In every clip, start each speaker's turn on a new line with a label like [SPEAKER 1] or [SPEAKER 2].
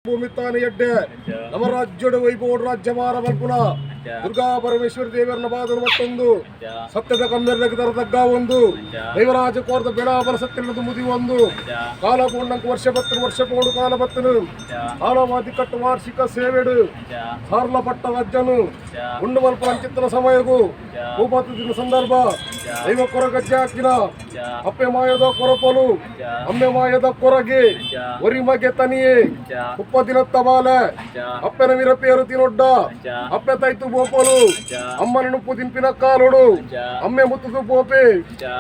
[SPEAKER 1] ಭೂಮಿತಾನೆ ಎಡ್ಡೆ ನಮ್ಮ ರಾಜ್ಯದ ವೈಭವ ರಾಜ್ಯಮಾರ ಮಲ್ಪುನ ದುರ್ಗಾ ಪರಮೇಶ್ವರಿ ದೇವರನ್ನ ಬಾದರು ಮತ್ತೊಂದು ಸತ್ಯದ ಕಮ್ಮೆರ್ಲಕ್ಕೆ ತರತಗ್ಗ ಒಂದು ದೈವರಾಜ ಕೋರದ ಬೆಳಾಬಲ ಸತ್ಯನದು ಮುದಿ ಒಂದು ಕಾಲ ಪೂರ್ಣಂಕ ವರ್ಷ ಪೋಡು ಕಾಲ ಬತ್ತನು ಕಾಲವಾದಿ ಕಟ್ಟು ವಾರ್ಷಿಕ ಸೇವೆಡು ಸಾರ್ಲ ಪಟ್ಟ ರಾಜ್ಯನು ಉಂಡು ಮಲ್ಪನ ಚಿತ್ರ ಸಮಯಗೂ ಭೂಪಾತ ಸಂದರ್ಭ ದೈವ ಕೊರಗಜ್ಜೆ ಹಾಕಿನ ಅಪ್ಪೆ ಮಾಯದ ಕೊರಪಲು ಅಮ್ಮೆ ಮಾಯದ ಕೊರಗೆ ಒರಿಮಗೆ ತನಿಯೇ ಉಪ್ಪದಿನತ್ತ ಬಾಲೆ ಅಪ್ಪೆನ ವಿರಪೇರು ತಿನೊಡ್ಡ ಅಪ್ಪೆ ತೈತು ಬೋಪಲು ಅಮ್ಮನ ನುಪ್ಪು ತಿಂಪಿನ ಕಾಲೋಡು ಅಮ್ಮೆ ಮುತ್ತುದು ಬೋಪೆ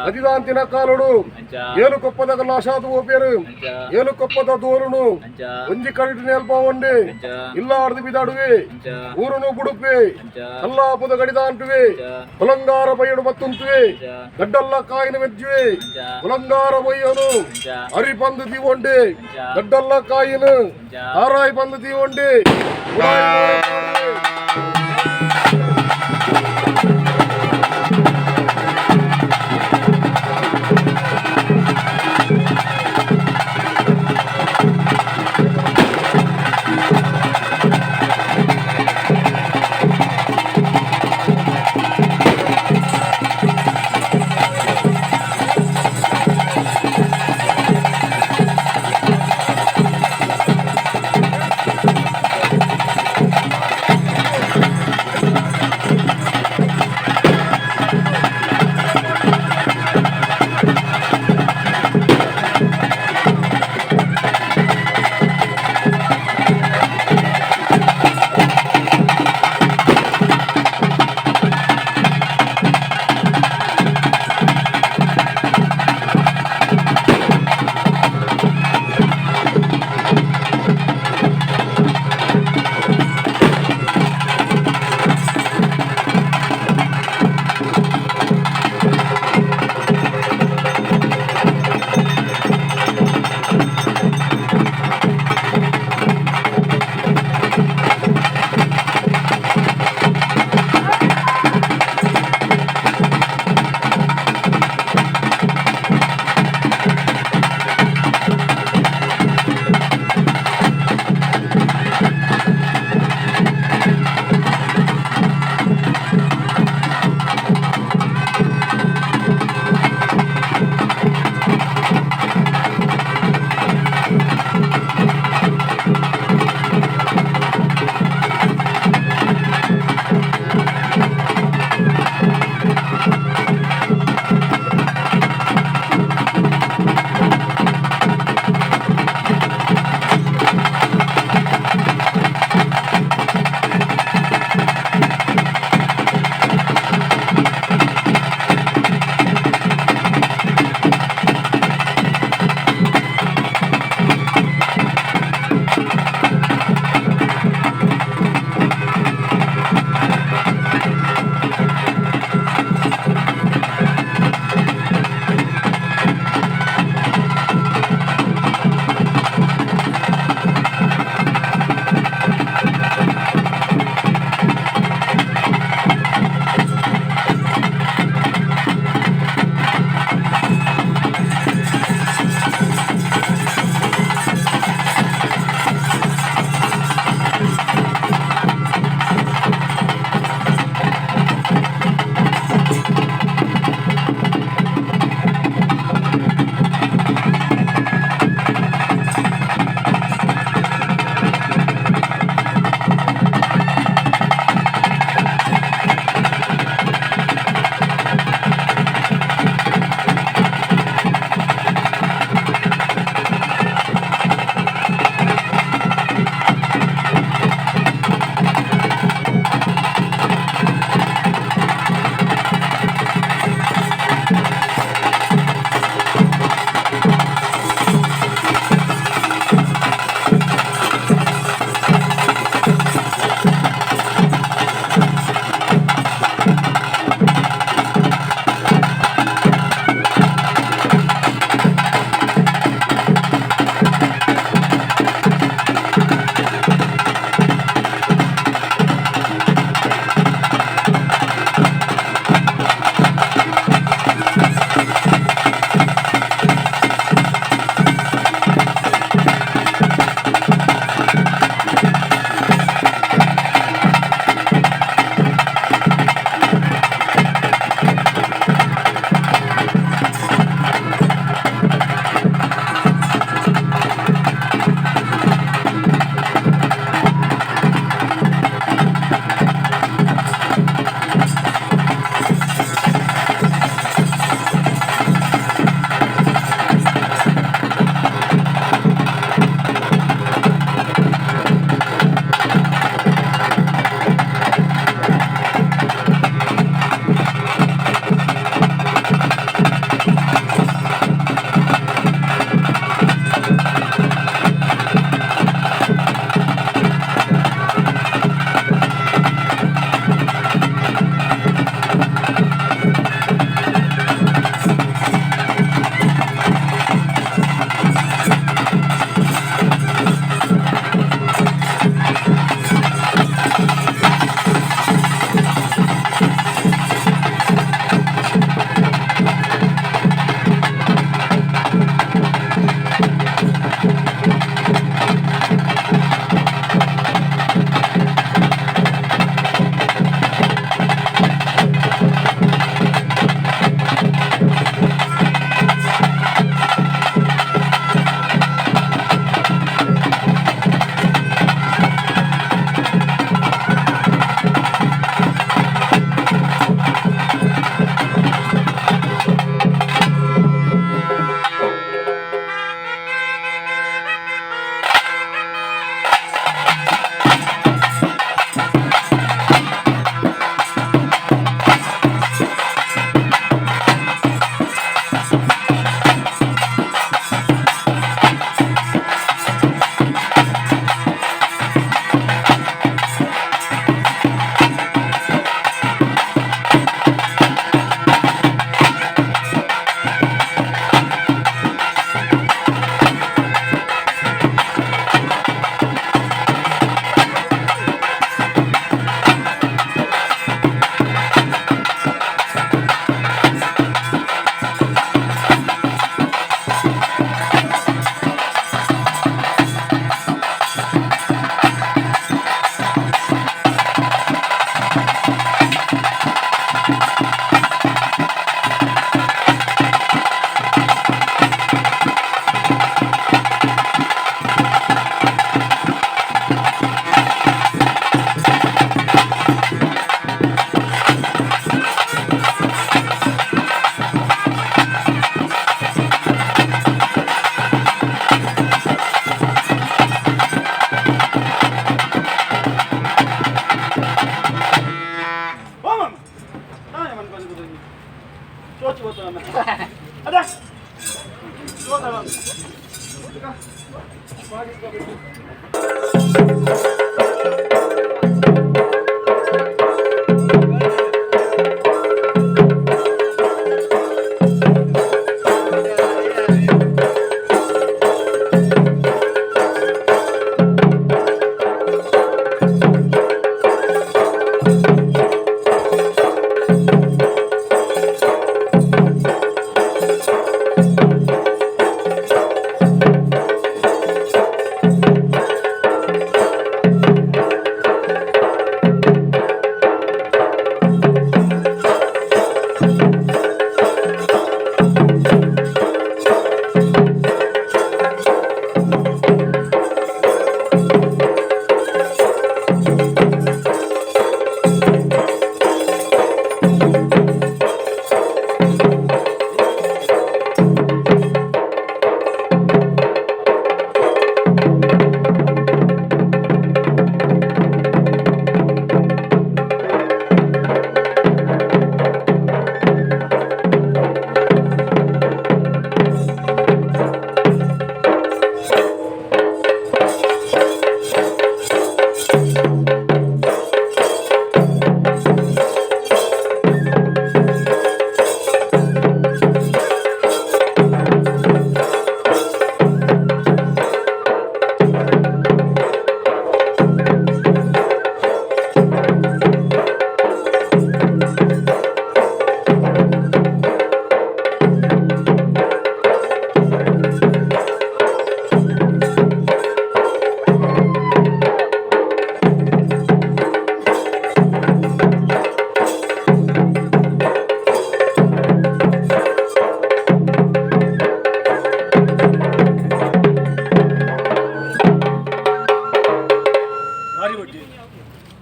[SPEAKER 1] ಅದಿದಾಂತಿನ ಕಾಲೋಡು ಏಳು ಕೊಪ್ಪದ ಲಾಶಾದು ಬೋಪೇರು ಏಳು ಕೊಪ್ಪದ ದೋರುನು ಒಂಜಿ ಕಡಿಟು ನೆಲ್ಪ ಒಂಡೆ ಇಲ್ಲ ಆಡ್ದು ಬಿದಾಡುವೆ ಊರುನು ಬುಡುಪೆ ಕಲ್ಲಾಪುದ ಗಡಿದಾಂಟುವೆ ಕುಲಂಗಾರ ಬೈಯಡು ಮತ್ತುಂಟುವೆ ಗಡ್ಡಲ್ಲ ಕಾಯಿನ ವೆಜ್ಜುವೆ ಕುಲಂಗಾರ ಬೈಯನು ಅರಿ ಬಂದು ದಿವೊಂಡೆ ಗಡ್ಡಲ್ಲ ಕಾಯಿನು ತಾರಾಯಿ ಬಂದು ದಿವೊಂಡೆ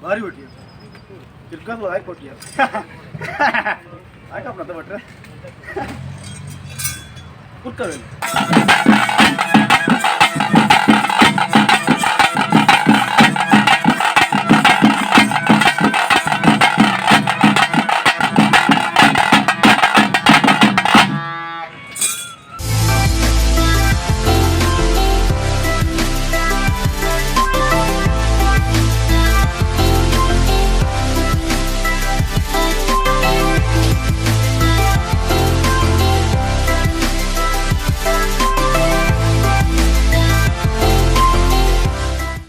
[SPEAKER 2] भारी होती तिरका तो आय कोटी आय का अपना तो बट रहा कुछ कर